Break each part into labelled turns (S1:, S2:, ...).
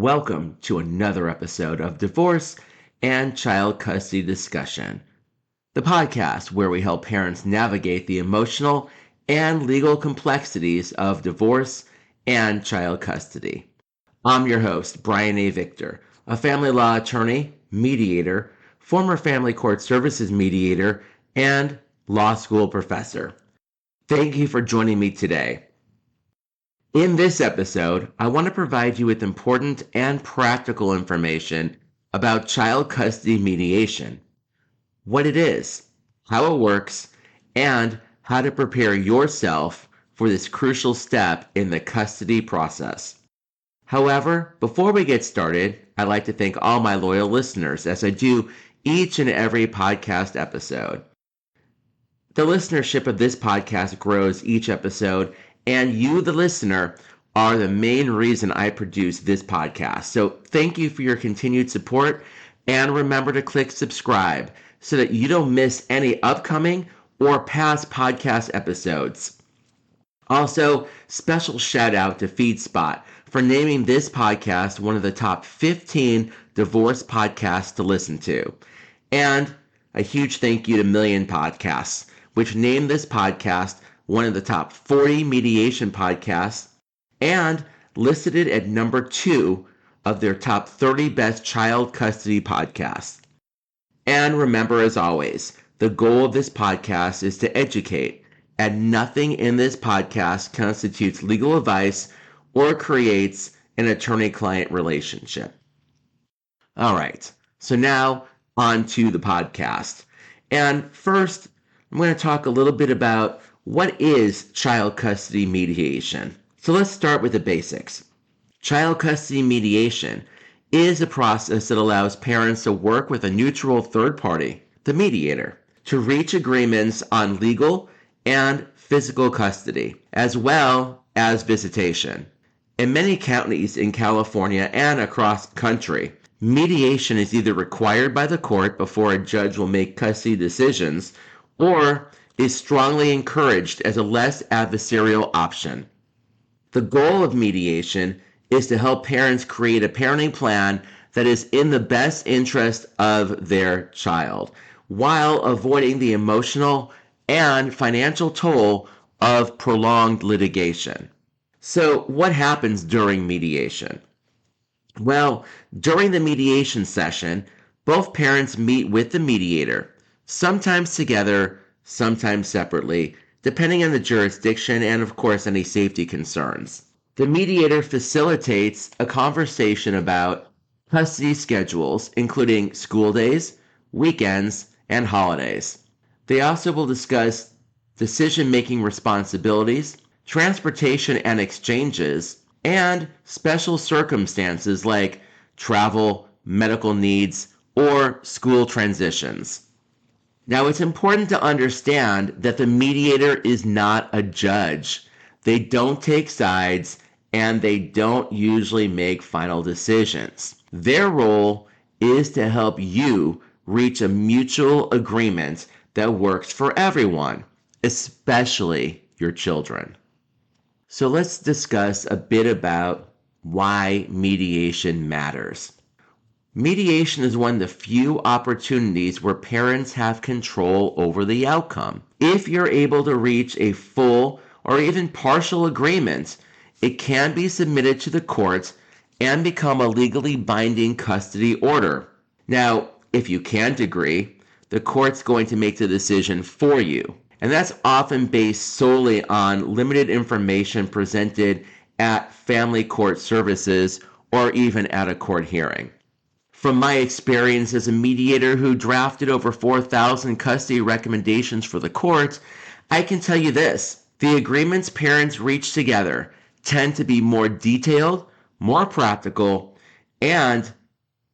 S1: Welcome to another episode of Divorce and Child Custody Discussion, the podcast where we help parents navigate the emotional and legal complexities of divorce and child custody. I'm your host, Brian A. Victor, a family law attorney, mediator, former family court services mediator, and law school professor. Thank you for joining me today. In this episode, I want to provide you with important and practical information about child custody mediation, what it is, how it works, and how to prepare yourself for this crucial step in the custody process. However, before we get started, I'd like to thank all my loyal listeners as I do each and every podcast episode. The listenership of this podcast grows each episode, and you, the listener, are the main reason I produce this podcast. So thank you for your continued support, and remember to click subscribe so that you don't miss any upcoming or past podcast episodes. Also, special shout out to Feedspot for naming this podcast one of the top 15 divorce podcasts to listen to. And a huge thank you to Million Podcasts, which named this podcast one of the top 40 mediation podcasts and listed it at number 2 of their top 30 best child custody podcasts. And remember, as always, the goal of this podcast is to educate, and nothing in this podcast constitutes legal advice or creates an attorney-client relationship. All right, so now on to the podcast. And first, I'm going to talk a little bit about what is child custody mediation. So let's start with the basics. Child custody mediation is a process that allows parents to work with a neutral third party, the mediator, to reach agreements on legal and physical custody, as well as visitation. In many counties in California and across the country, mediation is either required by the court before a judge will make custody decisions, or is strongly encouraged as a less adversarial option. The goal of mediation is to help parents create a parenting plan that is in the best interest of their child, while avoiding the emotional and financial toll of prolonged litigation. So, what happens during mediation? Well, during the mediation session, both parents meet with the mediator, sometimes together, sometimes separately, depending on the jurisdiction and, of course, any safety concerns. The mediator facilitates a conversation about custody schedules, including school days, weekends, and holidays. They also will discuss decision-making responsibilities, transportation and exchanges, and special circumstances like travel, medical needs, or school transitions. Now, it's important to understand that the mediator is not a judge. They don't take sides, and they don't usually make final decisions. Their role is to help you reach a mutual agreement that works for everyone, especially your children. So let's discuss a bit about why mediation matters. Mediation is one of the few opportunities where parents have control over the outcome. If you're able to reach a full or even partial agreement, it can be submitted to the courts and become a legally binding custody order. Now, if you can't agree, the court's going to make the decision for you. And that's often based solely on limited information presented at family court services or even at a court hearing. From my experience as a mediator who drafted over 4,000 custody recommendations for the court, I can tell you this: the agreements parents reach together tend to be more detailed, more practical, and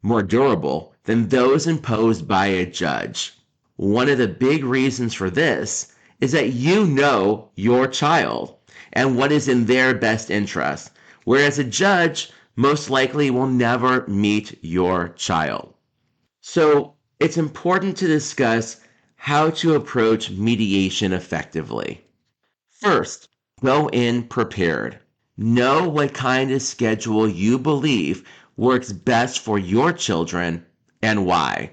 S1: more durable than those imposed by a judge. One of the big reasons for this is that you know your child and what is in their best interest, whereas a judge most likely will never meet your child. So it's important to discuss how to approach mediation effectively. First, go in prepared. Know what kind of schedule you believe works best for your children and why.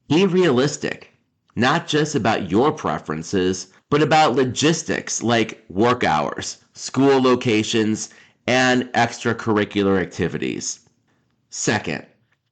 S1: Be realistic, not just about your preferences, but about logistics like work hours, school locations, and extracurricular activities. Second,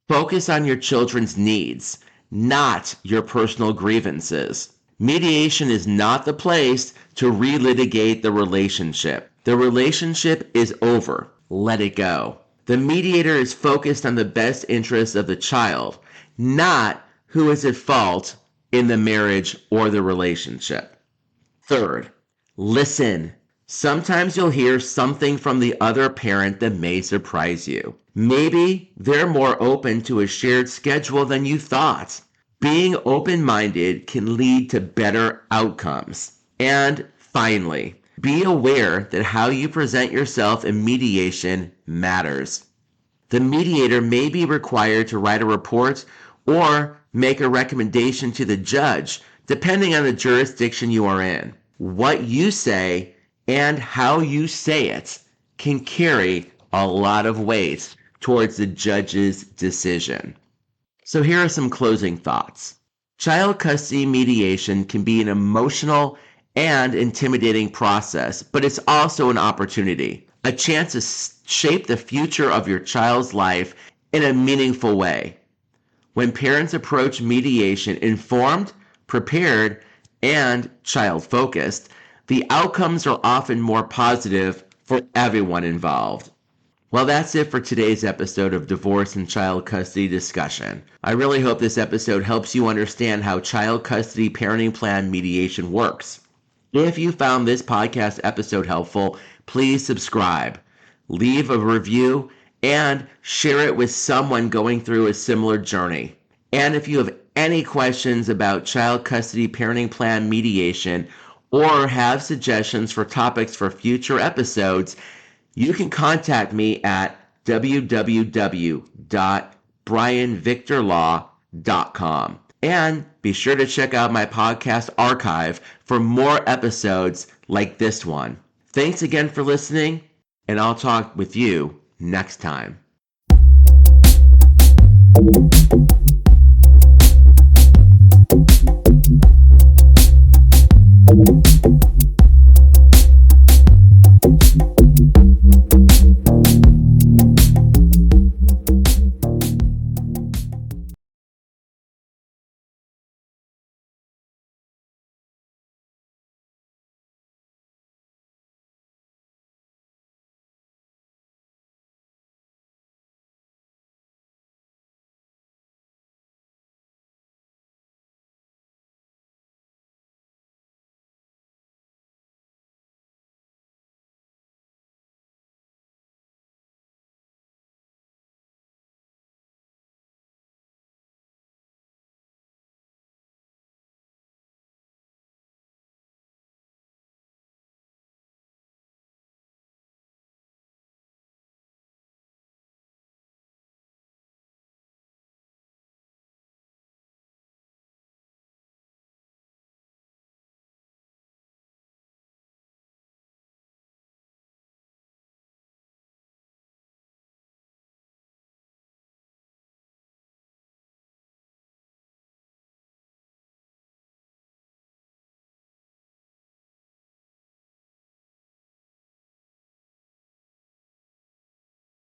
S1: focus on your children's needs, not your personal grievances. Mediation is not the place to relitigate the relationship. The relationship is over. Let it go. The mediator is focused on the best interests of the child, not who is at fault in the marriage or the relationship. Third, listen. Sometimes you'll hear something from the other parent that may surprise you. Maybe they're more open to a shared schedule than you thought. Being open-minded can lead to better outcomes. And finally, be aware that how you present yourself in mediation matters. The mediator may be required to write a report or make a recommendation to the judge, depending on the jurisdiction you are in. What you say and how you say it can carry a lot of weight towards the judge's decision. So here are some closing thoughts. Child custody mediation can be an emotional and intimidating process, but it's also an opportunity, a chance to shape the future of your child's life in a meaningful way. When parents approach mediation informed, prepared, and child-focused, the outcomes are often more positive for everyone involved. Well, that's it for today's episode of Divorce and Child Custody Discussion. I really hope this episode helps you understand how child custody parenting plan mediation works. If you found this podcast episode helpful, please subscribe, leave a review, and share it with someone going through a similar journey. And if you have any questions about child custody parenting plan mediation or have suggestions for topics for future episodes, you can contact me at www.brianvictorlaw.com. And be sure to check out my podcast archive for more episodes like this one. Thanks again for listening, and I'll talk with you next time.